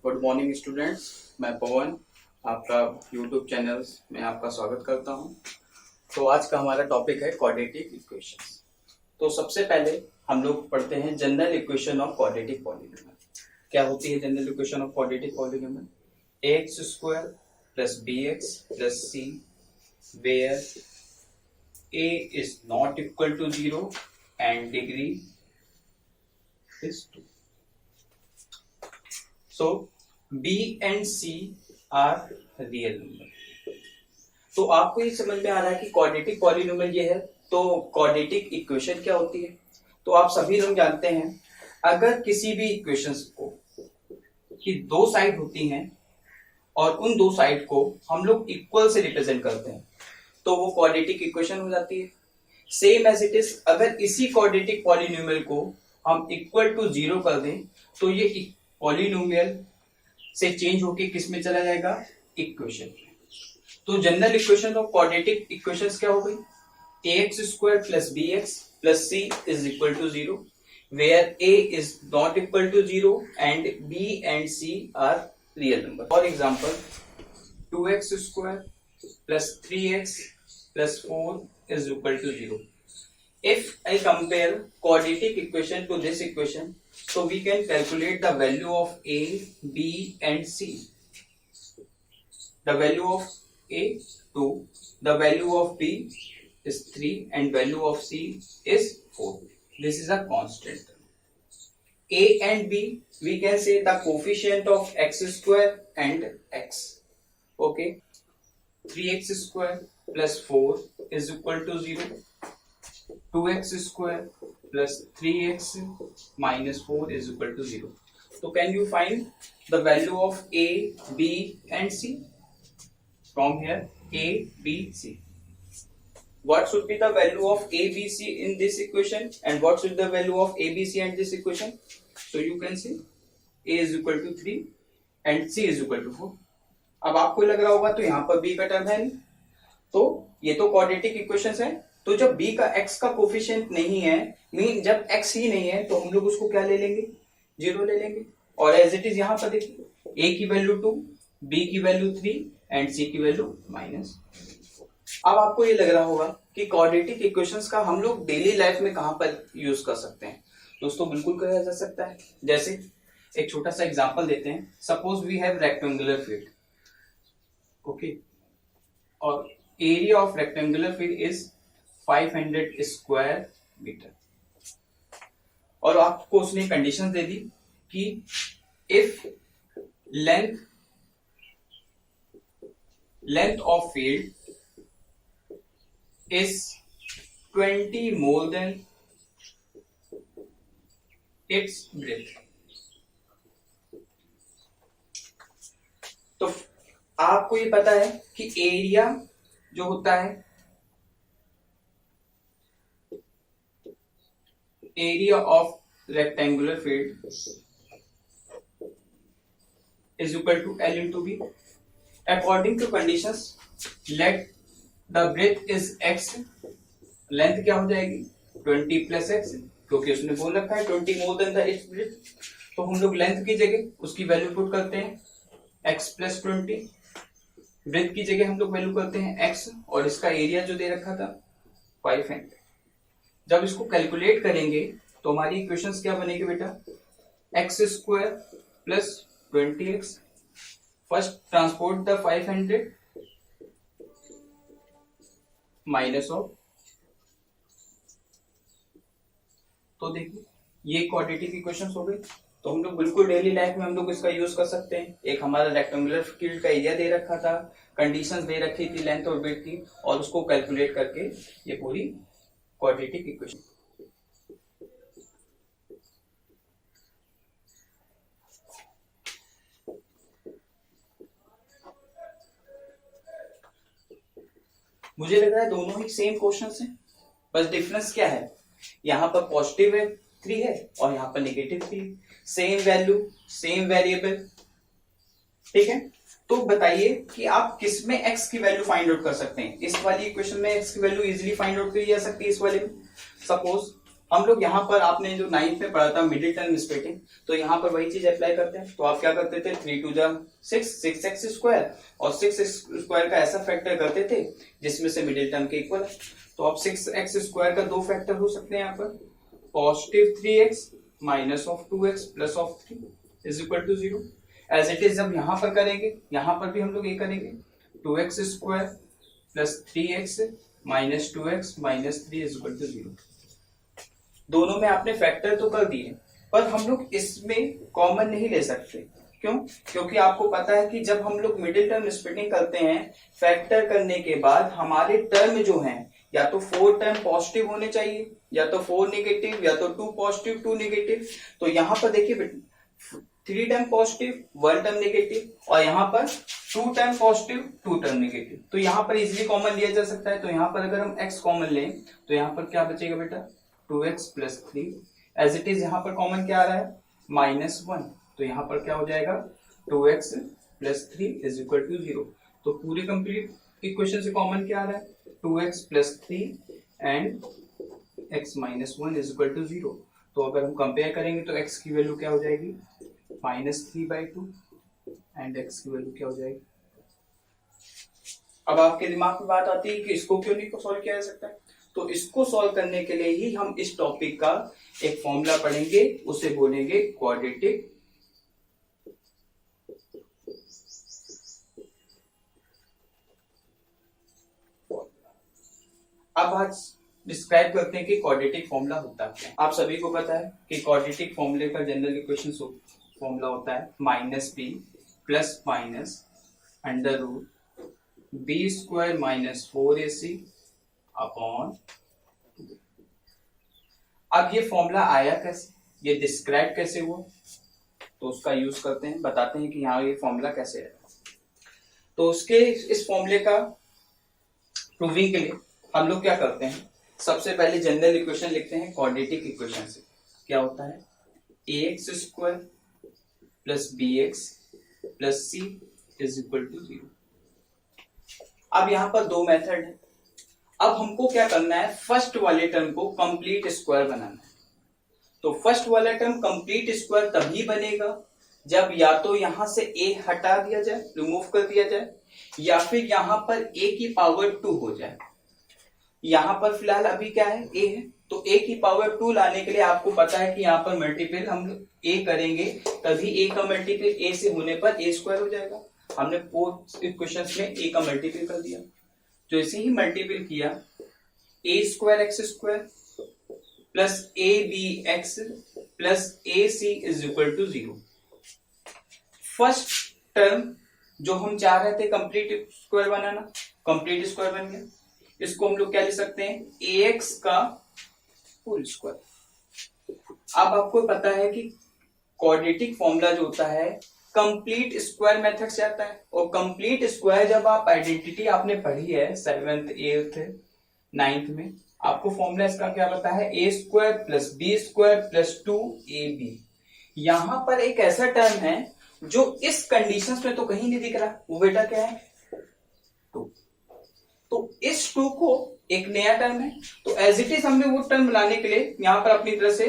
Good morning students, मैं पवन आपका YouTube channel में आपका स्वागत करता हूं। तो आज का हमारा टॉपिक है क्वाड्रेटिक इक्वेशंस। तो सबसे पहले हम लोग पढ़ते हैं general equation of quadratic polynomial. क्या होती है general equation of quadratic polynomial? ax square plus bx plus c where a is not equal to 0 and degree is 2. So b and c are real number. तो आपको ये समझ में आ रहा है कि क्वाड्रेटिक पॉलीनोमियल ये है। तो क्वाड्रेटिक इक्वेशन क्या होती है? तो आप सभी लोग जानते हैं, अगर किसी भी इक्वेशंस को की दो साइड होती हैं और उन दो साइड को हम लोग इक्वल से रिप्रेजेंट करते हैं तो वो क्वाड्रेटिक इक्वेशन हो जाती है। सेम एज इट इज, अगर इसी क्वाड्रेटिक पॉलीनोमियल को हम इक्वल टू 0 कर दें तो ये पॉलीनोमियल से चेंज होके किस में चला जाएगा? इक्वेशन। तो general equation of quadratic equations क्या हो गई? ax square plus bx plus c is equal to 0 where a is not equal to 0 and b and c are real number. For example 2x square plus 3x plus 4 is equal to 0। If I compare quadratic equation to this equation, so we can calculate the value of a, b and c. The value of a 2, the value of b is 3 and value of c is 4. This is a constant. A and b, we can say the coefficient of x square and x. Okay, 3x square plus 4 is equal to 0. 2x square plus 3x minus 4 is equal to 0. So can you find the value of a, b and c? From here a, b, c. What should be the value of a, b, c in this equation and what should be the value of a, b, c and this equation? So you can see a is equal to 3 and c is equal to 4. अब आपको लग रहा होगा तो यहाँ पर b का term है नहीं, तो ये तो क्वाड्रेटिक इक्वेशंस है। तो जब b का x का कोफिशिएंट नहीं है, मीन जब x ही नहीं है तो हम लोग उसको क्या ले लेंगे? 0 ले लेंगे। और एज इट इज यहाँ पर देखिए a की वैल्यू 2, b की वैल्यू 3 एंड c की वैल्यू -। अब आपको ये लग रहा होगा कि क्वाड्रेटिक इक्वेशंस का हम लोग डेली लाइफ में कहां पर यूज कर सकते हैं? दोस्तों बिल्कुल किया जा सकता है। जैसे एक छोटा सा एग्जांपल देते हैं। Suppose we have rectangular field, okay, और area of rectangular field is 500 square metre. और आपको उसने कंडीशन दे दी कि if length of field is 20 more than its breadth। तो आपको ये पता है कि एरिया जो होता है, area of rectangular field is equal to L into B। According to conditions, let the breadth is x, length क्या हो जाएगी? 20 प्लस x, क्योंकि उसने बोल रखा है 20 more than the its breadth। तो हम लोग लेंथ की जगह उसकी वैल्यू पुट करते हैं x प्लस 20, ब्रेथ की जगह हम लोग वैल्यू करते हैं x, और इसका एरिया जो दे रखा था 500। जब इसको कैलकुलेट करेंगे तो हमारी इक्वेशंस क्या बनेगी बेटा? x square plus 20x, first transport the 500 minus of, तो देखिए ये क्वाड्रेटिक इक्वेशंस हो गई। तो हम लोग बिल्कुल डेली लाइफ में हम लोग इसका यूज कर सकते हैं। एक हमारा रेक्टेंगुलर फील्ड का एरिया दे रखा था, कंडीशंस दे रखी थी लेंथ और ब्रेड्थ की, और उसको कैलकुलेट करके ये पूरी क्वाड्रेटिक इक्वेशन। मुझे लग रहा है दोनों ही सेम क्वेश्चंस हैं, बस डिफरेंस क्या है? यहाँ पर पॉजिटिव है 3 है और यहाँ पर negative 3। Same value same variable, ठीक है। तो बताइए कि आप किस में x की वैल्यू फाइंड आउट कर सकते हैं? इस वाली इक्वेशन में x की वैल्यू इजीली फाइंड आउट की जा सकती है। इस वाले में सपोज हम लोग यहाँ पर आपने जो 9th में पढ़ा था मिडिल टर्म स्प्लिटिंग, तो यहाँ पर वही चीज अप्लाई करते हैं। तो आप क्या करते थे, 3 टू जा 6 एक्स स्क्वायर, और 6 एक्स स्क्वायर का ऐसा फैक्टर करते थे जिसमें से मिडिल टर्म के इक्वल है। तो अब 6 एक्स स्क्वायर का दो फैक्टर हो सकते हैं यहाँ पर, positive 3x minus of 2x plus of 3 is equal to 0। As it is जब यहाँ पर करेंगे, यहाँ पर भी हम लोग ये करेंगे, 2x square plus 3x minus 2x minus 3 is equal to 0। दोनों में आपने फैक्टर तो कर दिए, पर हम लोग इसमें कॉमन नहीं ले सकते। क्यों? क्योंकि आपको पता है कि जब हम लोग मिडिल टर्म स्प्लिटिंग करते हैं, फैक्टर करने के बाद हमारे टर्म जो हैं, या तो 4 टर्म पॉजिटिव होने चाहिए, या तो 4 नेगेटिव, या तो 2 पॉजिटिव 2 नेगेटिव। तो यहाँ पर देखिए 3 टर्म पॉजिटिव 1 टर्म नेगेटिव, और यहाँ पर 2 टर्म पॉजिटिव 2 टर्म नेगेटिव। तो यहाँ पर इजिली कॉमन लिया जा सकता है। तो यहाँ पर अगर हम x कॉमन लें तो यहाँ पर क्या बचेगा बेटा, 2x plus 3। As it is यहाँ पर कॉमन क्या आ रहा है, -1। तो यहाँ पर क्या हो जाएगा, 2x plus 3 is equal to 0। तो पूरे कंप्लीट इक्वेशन से कॉमन क्या आ रहा है, 2x plus 3 and x minus 1 is equal to 0। तो अगर हम कंपेयर करेंगे तो x की वैल्यू क्या हो जाएगी, -3/2 एंड x की वैल्यू क्या हो जाएगी। अब आपके दिमाग में बात आती है कि इसको क्यों नहीं सॉल्व किया जा सकता है। तो इसको सॉल्व करने के लिए ही हम इस टॉपिक का एक फॉर्मूला पढ़ेंगे, उसे बोलेंगे क्वाड्रेटिक अब आज डिस्क्राइब करते हैं कि क्वाड्रेटिक फॉर्मूला होता है। आप सभी को पता है कि क्वाड्रेटिक फॉर्मूले का जनरल इक्वेशन फॉर्मूला होता है -b plus minus under root b square minus 4ac upon. अब ये फॉर्मूला आया कैसे, ये डिस्क्राइब कैसे हुआ, तो उसका यूज करते हैं, बताते हैं कि यहाँ ये फॉर्मूला कैसे है। तो उसके इस फॉर्मूले का प्रूविंग के लिए हम लोग क्या करते हैं, सबसे पहले जनरल इक्वेशन लिखते हैं क्वाड्रेटिक इक्वेशन से। क्या होता है, ax square plus bx plus c is equal to 0। अब यहाँ पर दो मेथड है। अब हमको क्या करना है, फर्स्ट वाले टर्म को कंप्लीट स्क्वायर बनाना है। तो फर्स्ट वाला टर्म कंप्लीट स्क्वायर तभी बनेगा जब या तो यहां से a हटा दिया जाए, रिमूव कर दिया जाए, या फिर यहां पर a की पावर 2 हो जाए। यहां पर फिलहाल अभी क्या है, a है, तो a की पावर 2 लाने के लिए आपको पता है कि यहाँ पर मल्टीपल हम a करेंगे, तभी a का मल्टीपल a से होने पर a स्क्वायर हो जाएगा। हमने 4 इक्वेशंस में a का मल्टीपल कर दिया। जो इसे ही मल्टीपल किया, a square x square plus a b x plus a c is equal to 0। First term जो हम चाह रहे थे कंप्लीट स्क्वायर बनाना, कंप्लीट स्क्वायर बन गया। इसको हम लोग क्या लिख सकते हैं, ax का होल स्क्वायर। अब आपको पता है कि क्वाड्रेटिक फॉर्मूला जो होता है कंप्लीट स्क्वायर मेथड से आता है, और कंप्लीट स्क्वायर जब आप आइडेंटिटी आपने पढ़ी है 7th 8th 9th में, आपको फॉर्मूला इसका क्या पता है, a square plus b square plus 2ab। यहां पर एक ऐसा टर्म है जो इस कंडीशंस में तो कहीं नहीं दिख रहा, वो बेटा क्या है, 2। तो इस 2 को एक नया टर्म है, तो एज इट इज हमने वो टर्म लाने के लिए यहां पर अपनी तरह से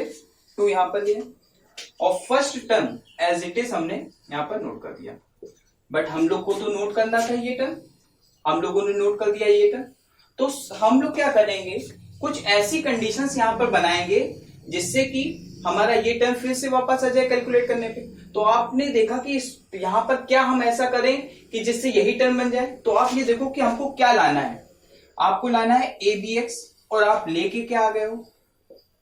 2 यहां पर लिया, और first term as it is हमने यहां पर नोट कर दिया। बट हम लोग को तो नोट करना था ये टर्म, हम लोगों ने नोट कर दिया ये टर्म। तो हम लोग क्या करेंगे, कुछ ऐसी कंडीशंस यहां पर बनाएंगे जिससे कि हमारा ये टर्म फिर से वापस आ जाए कैलकुलेट करने पे। तो आपने देखा कि यहां पर क्या हम ऐसा करें कि जिससे यही टर्म बन जाए। तो आप ये देखो कि हमको क्या लाना है, आपको लाना है abx, और आप लेके क्या आ गए हो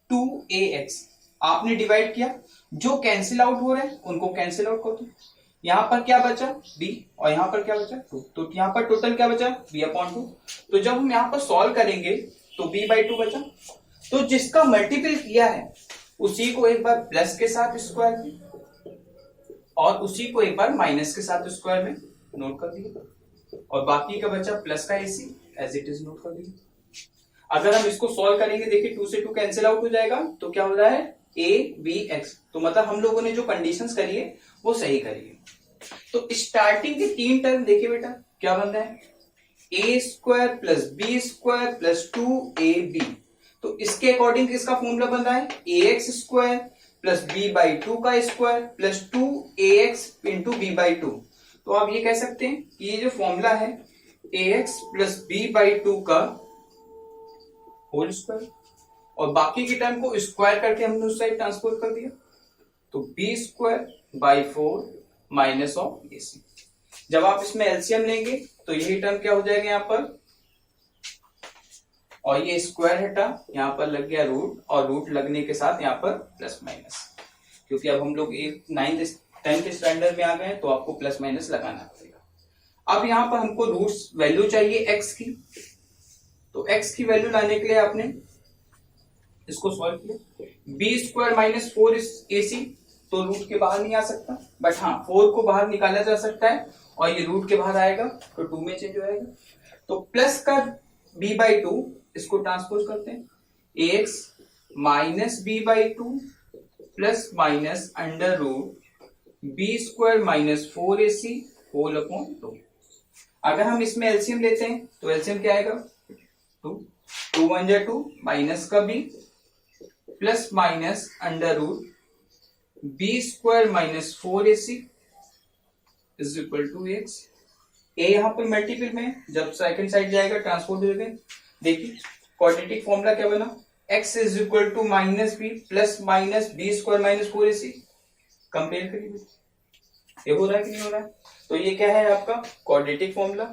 2ax। आपने डिवाइड किया, जो कैंसिल आउट हो रहे हैं उनको कैंसिल आउट कर दो। यहां पर क्या बचा b, और यहां पर क्या बचा 2। तो यहां पर टोटल क्या बचा b/2। तो जब हम यहां पर सॉल्व करेंगे तो b/2 बचा। तो जिसका मल्टीपल किया है उसी को एक बार प्लस के साथ स्क्वायर में, और उसी को एक बार माइनस के साथ स्क्वायर में नोट कर दिया, और बाकी का बचा प्लस का ac as it is note कर दिया। अगर हम इसको सॉल्व करेंगे, देखिए 2 से 2 कैंसिल आउट हो जाएगा, तो क्या हो रहा है abx। तो मतलब हम लोगों ने जो कंडीशंस करी है वो सही करी है। तो स्टार्टिंग के 3 टर्म देखिए बेटा क्या बन रहा है, a square plus b square plus 2ab। तो तो इसके अकॉर्डिंग इसका फॉर्मूला बन रहा है ax square plus b by two का square plus 2ax into b by two. तो आप ये कह सकते हैं कि ये जो फॉर्मूला है ax plus b by two का होल स्क्वायर, और बाकी की टर्म को स्क्वायर करके हमने उस साइड ट्रांसपोज कर दिया, तो b square by 4 minus of a c. जब आप इसमें एलसीएम लेंगे तो यही टर्म क्या हो जाएगा यहाँ पर, और ये स्क्वायर हटा, यहाँ पर लग गया रूट, और रूट लगने के साथ यहाँ पर प्लस माइनस, क्योंकि अब हम लोग 9th 10th स्टैंडर्ड में आ गए तो आपको प्लस माइनस लगाना पड़ेगा। अब यहाँ पर हमको रूट्स वैल्यू चाहिए एक्स की, तो एक्स की वैल्यू लाने के लिए आपने इसको सॉल्व किया, बी स्क्वायर माइनस 4 एसी, तो रूट के बाहर नहीं आ सकता, बट हाँ 4 को बाहर निकाला जा सकता है और ये रूट के बाहर आएगा तो 2 में चेंज हो जाएगा। तो प्लस का b बाई टू, इसको ट्रांसपोज करते हैं ax minus b by two plus minus under root b square minus 4ac whole upon 2। अगर हम इसमें एलसीएम लेते हैं तो एलसीएम क्या आएगा 2, 2 1 जा 2 माइनस का b plus minus under root b square minus 4ac is equal to x. ए यहां पर मल्टीपल में, जब सेकंड साइड जाएगा ट्रांसपोज हो जाएगा। देखिए क्वाड्रेटिक फॉर्मूला क्या बना, x is equal to minus b plus minus b square minus 4ac। Compare करिए ये हो रहा है कि नहीं हो रहा है। तो ये क्या है आपका क्वाड्रेटिक फॉर्मूला।